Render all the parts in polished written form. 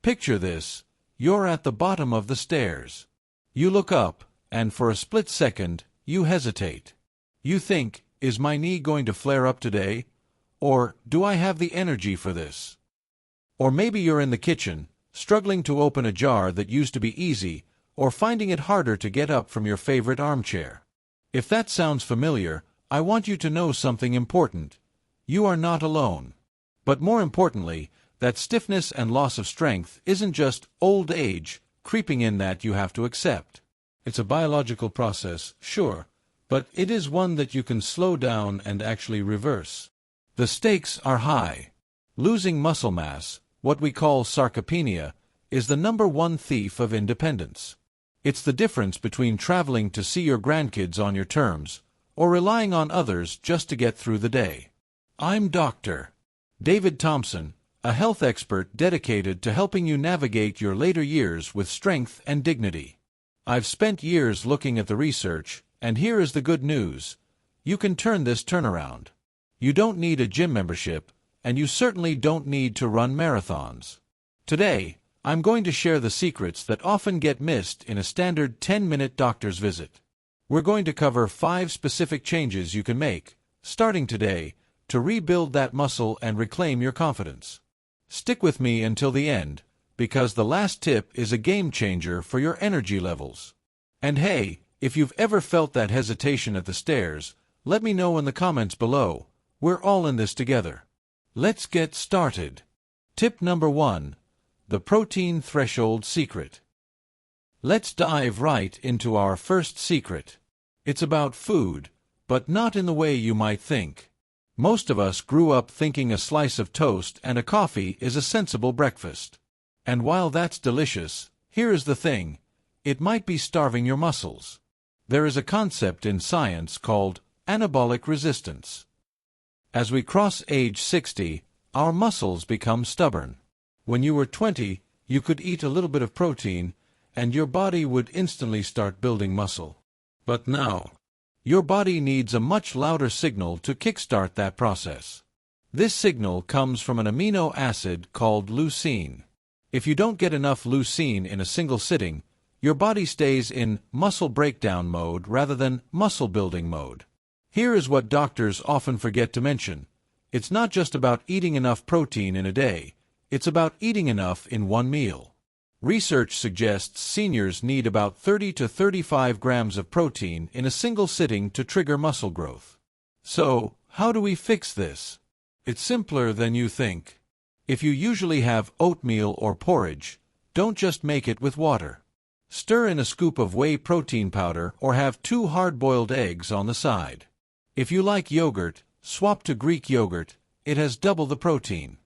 Picture this: you're at the bottom of the stairs. You look up, and for a split second, you hesitate. You think, is my knee going to flare up today? Or, do I have the energy for this? Or maybe you're in the kitchen, struggling to open a jar that used to be easy, or finding it harder to get up from your favorite armchair. If that sounds familiar, I want you to know something important. You are not alone. But more importantly, that stiffness and loss of strength isn't just old age creeping in that you have to accept. It's a biological process, sure, but it is one that you can slow down and actually reverse. The stakes are high. Losing muscle mass, what we call sarcopenia, is the #1 thief of independence. It's the difference between traveling to see your grandkids on your terms, or relying on others just to get through the day. I'm Dr. David Thompson, a health expert dedicated to helping you navigate your later years with strength and dignity. I've spent years looking at the research, and here is the good news. You can turn this turnaround. You don't need a gym membership, and you certainly don't need to run marathons. Today, I'm going to share the secrets that often get missed in a standard 10-minute doctor's visit. We're going to cover 5 specific changes you can make, starting today, to rebuild that muscle and reclaim your confidence. Stick with me until the end, because the last tip is a game changer for your energy levels. And hey, if you've ever felt that hesitation at the stairs, let me know in the comments below. We're all in this together. Let's get started. Tip number 1. The protein threshold secret. Let's dive right into our first secret. It's about food, but not in the way you might think. Most of us grew up thinking a slice of toast and a coffee is a sensible breakfast. And while that's delicious, here is the thing: it might be starving your muscles. There is a concept in science called anabolic resistance. As we cross age 60, our muscles become stubborn. When you were 20, you could eat a little bit of protein, and your body would instantly start building muscle. But now, your body needs a much louder signal to kickstart that process. This signal comes from an amino acid called leucine. If you don't get enough leucine in a single sitting, your body stays in muscle breakdown mode rather than muscle building mode. Here is what doctors often forget to mention. It's not just about eating enough protein in a day, it's about eating enough in one meal. Research suggests seniors need about 30 to 35 grams of protein in a single sitting to trigger muscle growth. So, how do we fix this? It's simpler than you think. If you usually have oatmeal or porridge, don't just make it with water. Stir in a scoop of whey protein powder or have 2 hard-boiled eggs on the side. If you like yogurt, swap to Greek yogurt. It has double the protein.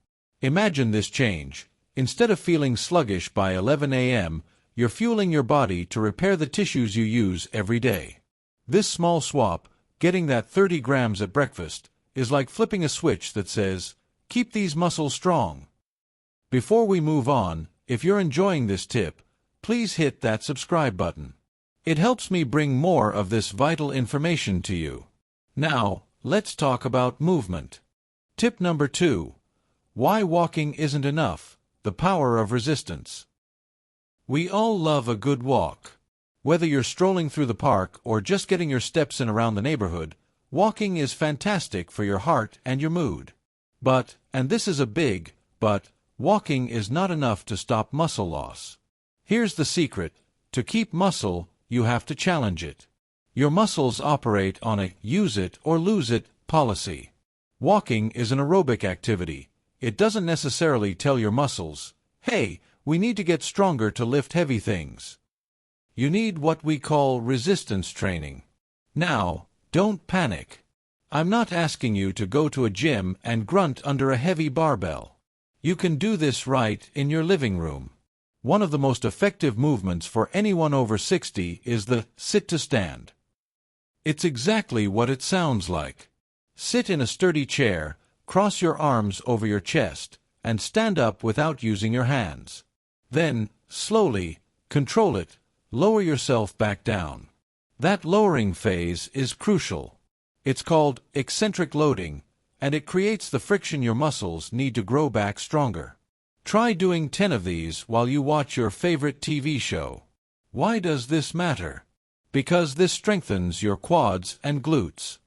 Imagine this change. Instead of feeling sluggish by 11 a.m., you're fueling your body to repair the tissues you use every day. This small swap, getting that 30 grams at breakfast, is like flipping a switch that says, keep these muscles strong. Before we move on, if you're enjoying this tip, please hit that subscribe button. It helps me bring more of this vital information to you. Now, let's talk about movement. Tip number 2. Why walking isn't enough. The power of resistance. We all love a good walk. Whether you're strolling through the park or just getting your steps in around the neighborhood, walking is fantastic for your heart and your mood. But, and this is a big but, walking is not enough to stop muscle loss. Here's the secret: to keep muscle, you have to challenge it. Your muscles operate on a use it or lose it policy. Walking is an aerobic activity. It doesn't necessarily tell your muscles, hey, we need to get stronger to lift heavy things. You need what we call resistance training. Now, don't panic. I'm not asking you to go to a gym and grunt under a heavy barbell. You can do this right in your living room. One of the most effective movements for anyone over 60 is the sit to stand. It's exactly what it sounds like. Sit in a sturdy chair, cross your arms over your chest, and stand up without using your hands. Then, slowly, control it, lower yourself back down. That lowering phase is crucial. It's called eccentric loading, and it creates the friction your muscles need to grow back stronger. Try doing 10 of these while you watch your favorite TV show. Why does this matter? Because this strengthens your quads and glutes.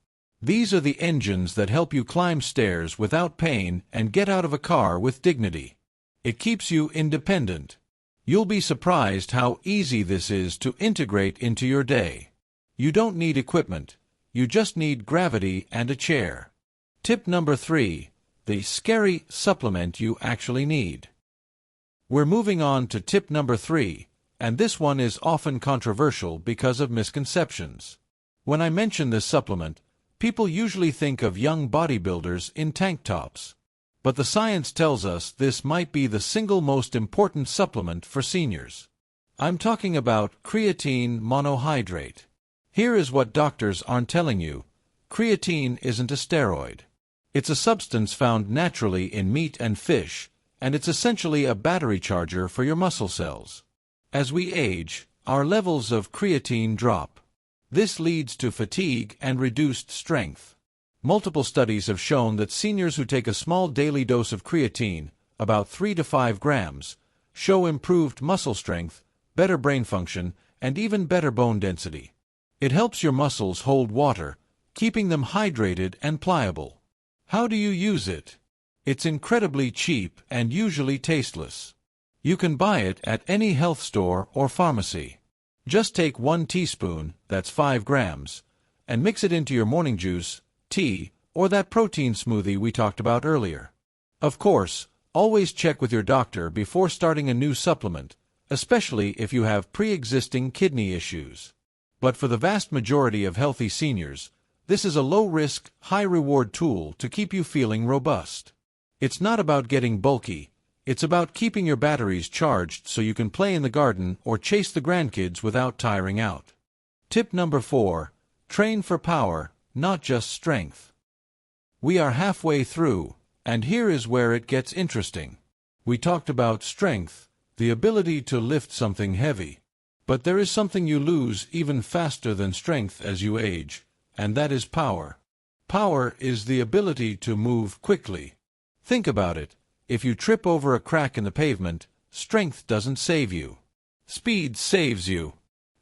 These are the engines that help you climb stairs without pain and get out of a car with dignity. It keeps you independent. You'll be surprised how easy this is to integrate into your day. You don't need equipment. You just need gravity and a chair. Tip number 3. The scary supplement you actually need. We're moving on to tip number 3, and this one is often controversial because of misconceptions. When I mention this supplement, people usually think of young bodybuilders in tank tops. But the science tells us this might be the single most important supplement for seniors. I'm talking about creatine monohydrate. Here is what doctors aren't telling you. Creatine isn't a steroid. It's a substance found naturally in meat and fish, and it's essentially a battery charger for your muscle cells. As we age, our levels of creatine drop. This leads to fatigue and reduced strength. Multiple studies have shown that seniors who take a small daily dose of creatine, about 3 to 5 grams, show improved muscle strength, better brain function, and even better bone density. It helps your muscles hold water, keeping them hydrated and pliable. How do you use it? It's incredibly cheap and usually tasteless. You can buy it at any health store or pharmacy. Just take 1 teaspoon, that's 5 grams, and mix it into your morning juice, tea, or that protein smoothie we talked about earlier. Of course, always check with your doctor before starting a new supplement, especially if you have pre-existing kidney issues. But for the vast majority of healthy seniors, this is a low-risk, high-reward tool to keep you feeling robust. It's not about getting bulky. It's about keeping your batteries charged so you can play in the garden or chase the grandkids without tiring out. Tip number 4. Train for power, not just strength. We are halfway through, and here is where it gets interesting. We talked about strength, the ability to lift something heavy. But there is something you lose even faster than strength as you age, and that is power. Power is the ability to move quickly. Think about it. If you trip over a crack in the pavement, strength doesn't save you. Speed saves you.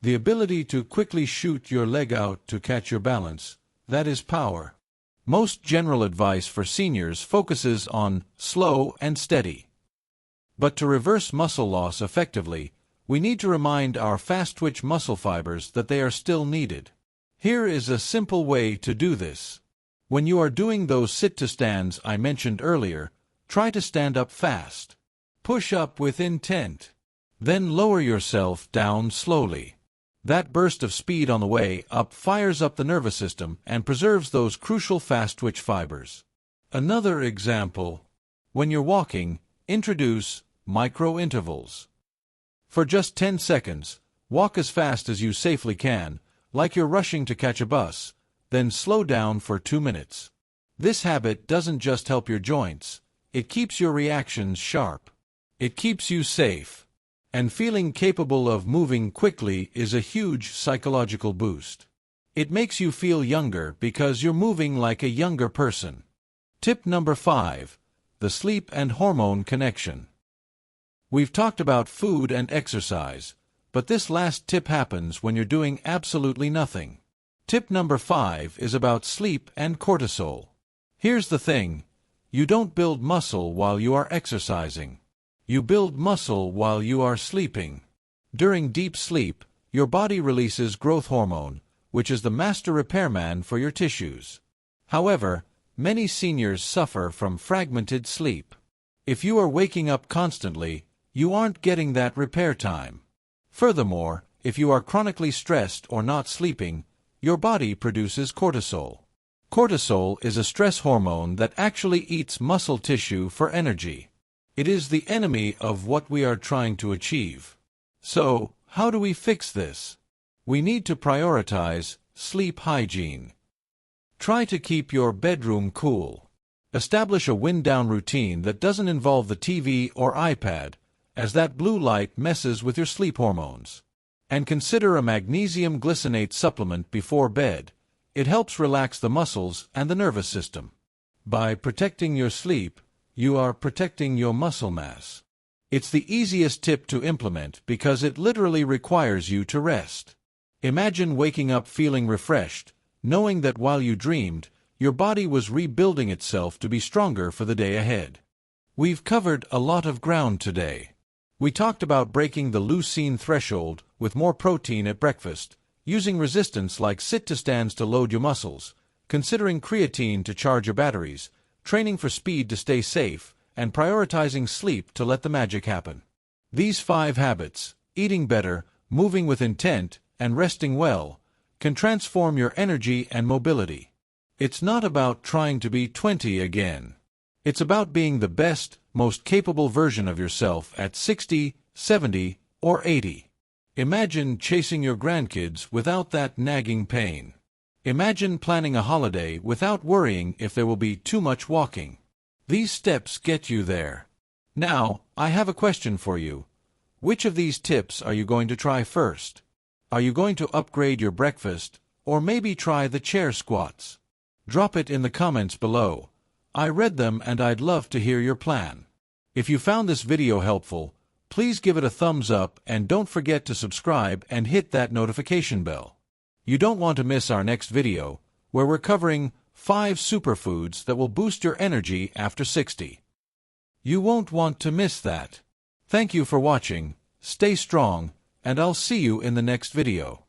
The ability to quickly shoot your leg out to catch your balance, that is power. Most general advice for seniors focuses on slow and steady. But to reverse muscle loss effectively, we need to remind our fast-twitch muscle fibers that they are still needed. Here is a simple way to do this. When you are doing those sit-to-stands I mentioned earlier, try to stand up fast. Push up with intent. Then lower yourself down slowly. That burst of speed on the way up fires up the nervous system and preserves those crucial fast-twitch fibers. Another example. When you're walking, introduce micro-intervals. For just 10 seconds, walk as fast as you safely can, like you're rushing to catch a bus, then slow down for 2 minutes. This habit doesn't just help your joints, it keeps your reactions sharp. It keeps you safe. And feeling capable of moving quickly is a huge psychological boost. It makes you feel younger because you're moving like a younger person. Tip number 5. The sleep and hormone connection. We've talked about food and exercise, but this last tip happens when you're doing absolutely nothing. Tip number 5 is about sleep and cortisol. Here's the thing. You don't build muscle while you are exercising. You build muscle while you are sleeping. During deep sleep, your body releases growth hormone, which is the master repairman for your tissues. However, many seniors suffer from fragmented sleep. If you are waking up constantly, you aren't getting that repair time. Furthermore, if you are chronically stressed or not sleeping, your body produces cortisol. Cortisol is a stress hormone that actually eats muscle tissue for energy. It is the enemy of what we are trying to achieve. So, how do we fix this? We need to prioritize sleep hygiene. Try to keep your bedroom cool. Establish a wind-down routine that doesn't involve the TV or iPad, as that blue light messes with your sleep hormones. And consider a magnesium glycinate supplement before bed. It helps relax the muscles and the nervous system. By protecting your sleep, you are protecting your muscle mass. It's the easiest tip to implement because it literally requires you to rest. Imagine waking up feeling refreshed, knowing that while you dreamed, your body was rebuilding itself to be stronger for the day ahead. We've covered a lot of ground today. We talked about breaking the leucine threshold with more protein at breakfast, using resistance like sit-to-stands to load your muscles, considering creatine to charge your batteries, training for speed to stay safe, and prioritizing sleep to let the magic happen. These 5 habits, eating better, moving with intent, and resting well, can transform your energy and mobility. It's not about trying to be 20 again. It's about being the best, most capable version of yourself at 60, 70, or 80. Imagine chasing your grandkids without that nagging pain. Imagine planning a holiday without worrying if there will be too much walking. These steps get you there. Now, I have a question for you. Which of these tips are you going to try first? Are you going to upgrade your breakfast, or maybe try the chair squats? Drop it in the comments below. I read them and I'd love to hear your plan. If you found this video helpful, please give it a thumbs up and don't forget to subscribe and hit that notification bell. You don't want to miss our next video, where we're covering 5 superfoods that will boost your energy after 60. You won't want to miss that. Thank you for watching, stay strong, and I'll see you in the next video.